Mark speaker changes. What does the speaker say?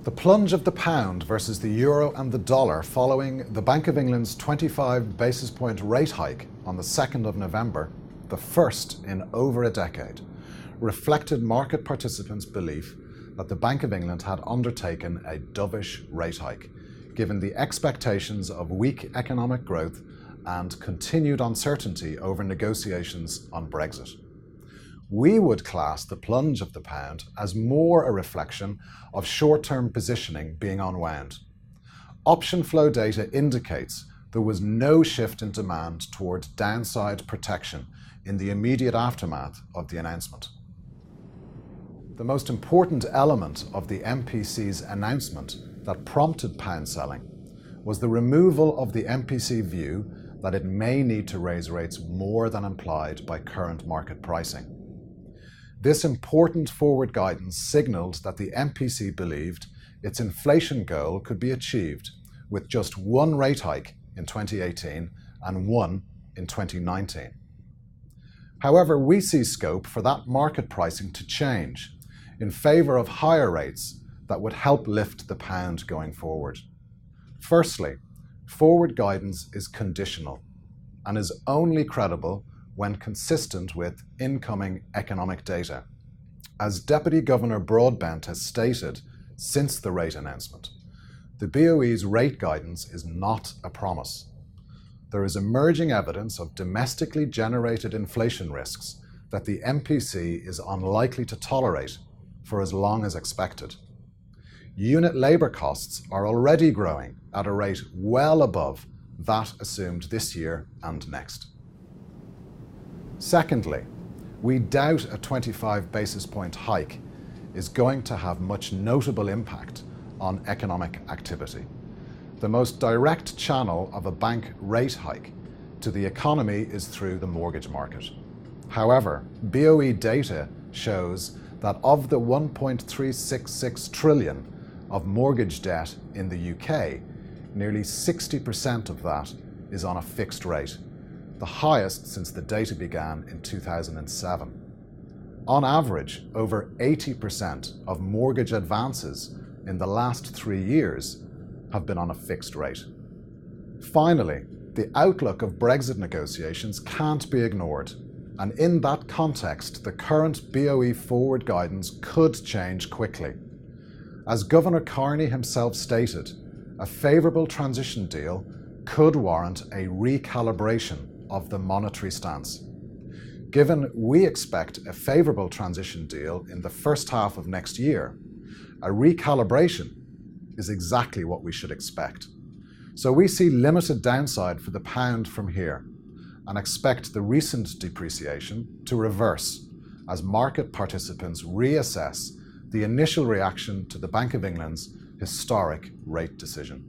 Speaker 1: The plunge of the pound versus the euro and the dollar following the Bank of England's 25 basis point rate hike on the 2nd of November, the first in over a decade, reflected market participants' belief that the Bank of England had undertaken a dovish rate hike, given the expectations of weak economic growth and continued uncertainty over negotiations on Brexit. We would class the plunge of the pound as more a reflection of short-term positioning being unwound. Option flow data indicates there was no shift in demand toward downside protection in the immediate aftermath of the announcement. The most important element of the MPC's announcement that prompted pound selling was the removal of the MPC view that it may need to raise rates more than implied by current market pricing. This important forward guidance signalled that the MPC believed its inflation goal could be achieved with just one rate hike in 2018 and one in 2019. However, we see scope for that market pricing to change in favour of higher rates that would help lift the pound going forward. Firstly, forward guidance is conditional and is only credible when consistent with incoming economic data. As Deputy Governor Broadbent has stated since the rate announcement, the BOE's rate guidance is not a promise. There is emerging evidence of domestically generated inflation risks that the MPC is unlikely to tolerate for as long as expected. Unit labour costs are already growing at a rate well above that assumed this year and next. Secondly, we doubt a 25 basis point hike is going to have much notable impact on economic activity. The most direct channel of a bank rate hike to the economy is through the mortgage market. However, BOE data shows that of the 1.366 trillion of mortgage debt in the UK, nearly 60% of that is on a fixed rate, the highest since the data began in 2007. On average, over 80% of mortgage advances in the last 3 years have been on a fixed rate. Finally, the outlook of Brexit negotiations can't be ignored, and in that context, the current BOE forward guidance could change quickly. As Governor Carney himself stated, a favourable transition deal could warrant a recalibration of the monetary stance. Given we expect a favourable transition deal in the first half of next year, a recalibration is exactly what we should expect. So we see limited downside for the pound from here and expect the recent depreciation to reverse as market participants reassess the initial reaction to the Bank of England's historic rate decision.